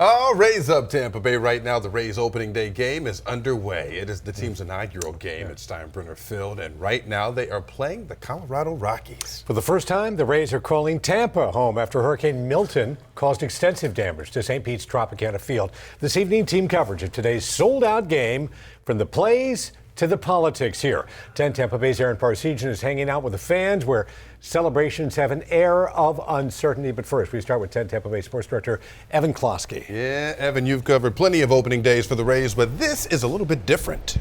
Oh, Rays up Tampa Bay right now. The Rays opening day game is underway. It is the team's inaugural game at Steinbrenner Field, and right now they are playing the Colorado Rockies. For the first time, the Rays are calling Tampa home after Hurricane Milton caused extensive damage to St. Pete's Tropicana Field. This evening, team coverage of today's sold-out game, from the plays to the politics here. 10 Tampa Bay's Aaron Parsegian is hanging out with the fans where celebrations have an air of uncertainty. But first, we start with 10 Tampa Bay Sports Director Evan Klosky. Yeah, Evan, you've covered plenty of opening days for the Rays, but this is a little bit different.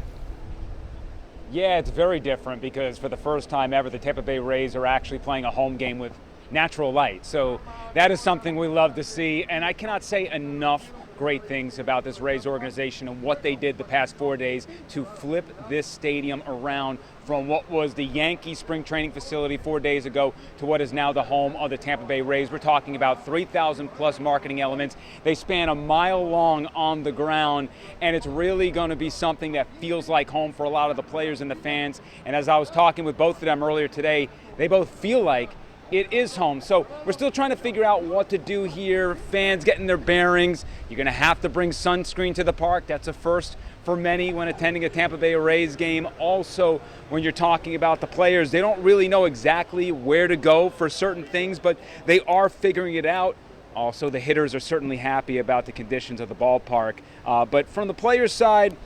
Yeah, it's very different because for the first time ever, the Tampa Bay Rays are actually playing a home game with natural light. So that is something we love to see, and I cannot say enough great things about this Rays organization and what they did the past 4 days to flip this stadium around from what was the Yankees spring training facility 4 days ago to what is now the home of the Tampa Bay Rays. We're talking about 3,000 plus marketing elements. They span a mile long on the ground, and it's really going to be something that feels like home for a lot of the players and the fans. And as I was talking with both of them earlier today, they both feel like it is home. So we're still trying to figure out what to do here. Fans getting their bearings. You're going to have to bring sunscreen to the park. That's a first for many when attending a Tampa Bay Rays game. Also, when you're talking about the players, they don't really know exactly where to go for certain things, but they are figuring it out. Also, the hitters are certainly happy about the conditions of the ballpark. But from the players' side,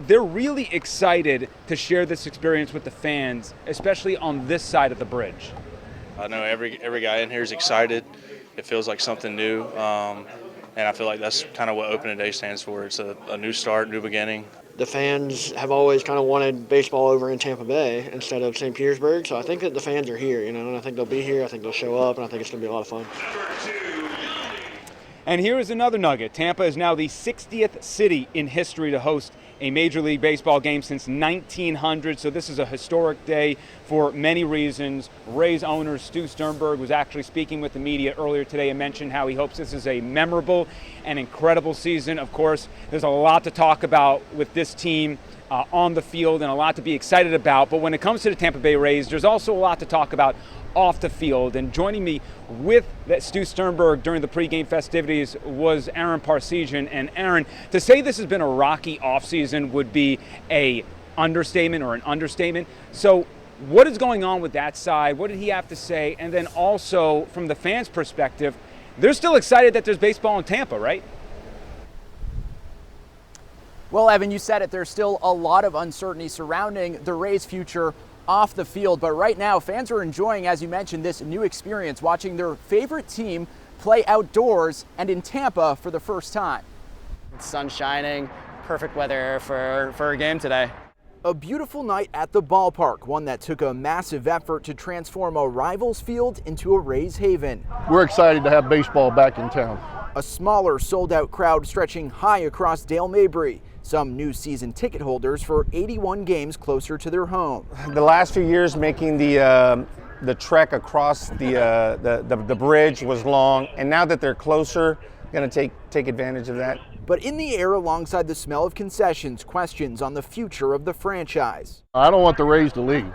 they're really excited to share this experience with the fans, especially on this side of the bridge. I know every guy in here is excited. It feels like something new, and I feel like that's kind of what opening day stands for. It's a new start, new beginning. The fans have always kind of wanted baseball over in Tampa Bay instead of St. Petersburg, so I think that the fans are here, and I think they'll be here. I think they'll show up, and I think it's going to be a lot of fun. And here is another nugget. Tampa is now the 60th city in history to host a Major League Baseball game since 1900, so this is a historic day for many reasons. Rays owner Stu Sternberg was actually speaking with the media earlier today and mentioned how he hopes this is a memorable and incredible season. Of course, there's a lot to talk about with this team on the field and a lot to be excited about, but when it comes to the Tampa Bay Rays, there's also a lot to talk about off the field. And joining me with that Stu Sternberg during the pregame festivities was Aaron Parsegian. And Aaron, to say this has been a rocky offseason would be a understatement or an understatement. So what is going on with that side? What did he have to say? And then also from the fans' perspective, they're still excited that there's baseball in Tampa, right? Well, Evan, you said it. There's still a lot of uncertainty surrounding the Rays' future off the field, but right now fans are enjoying, as you mentioned, this new experience, watching their favorite team play outdoors and in Tampa for the first time. It's sun shining, perfect weather for a game today. A beautiful night at the ballpark, one that took a massive effort to transform a rival's field into a Rays haven. We're excited to have baseball back in town. A smaller sold-out crowd stretching high across Dale Mabry. Some new season ticket holders for 81 games closer to their home. The last few years making the trek across the bridge was long, and now that they're closer, going to take advantage of that. But in the air alongside the smell of concessions, questions on the future of the franchise. I don't want the Rays to leave.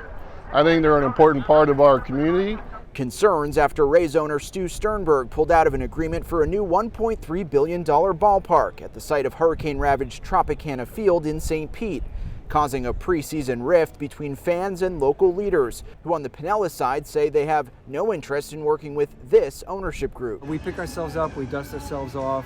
I think they're an important part of our community. Concerns after Rays owner Stu Sternberg pulled out of an agreement for a new $1.3 billion ballpark at the site of hurricane-ravaged Tropicana Field in St. Pete, causing a preseason rift between fans and local leaders, who on the Pinellas side say they have no interest in working with this ownership group. We pick ourselves up, we dust ourselves off.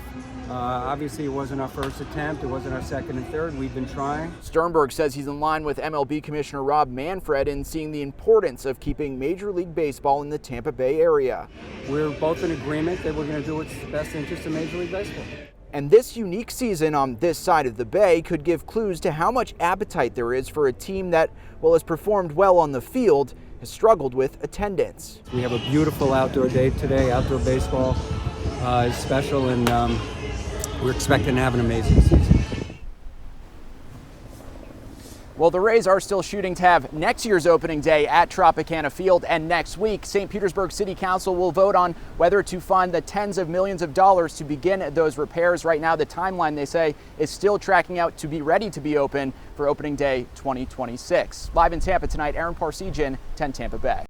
Obviously, it wasn't our first attempt, it wasn't our second and third. We've been trying. Sternberg says he's in line with MLB Commissioner Rob Manfred in seeing the importance of keeping Major League Baseball in the Tampa Bay area. We're both in agreement that we're going to do what's the best interest of Major League Baseball. And this unique season on this side of the bay could give clues to how much appetite there is for a team that, while has performed well on the field, has struggled with attendance. We have a beautiful outdoor day today. Outdoor baseball is special, and we're expecting to have an amazing season. Well, the Rays are still shooting to have next year's opening day at Tropicana Field, and next week, St. Petersburg City Council will vote on whether to fund the tens of millions of dollars to begin those repairs. Right now, the timeline, they say, is still tracking out to be ready to be open for opening day 2026. Live in Tampa tonight, Aaron Parsegian, 10 Tampa Bay.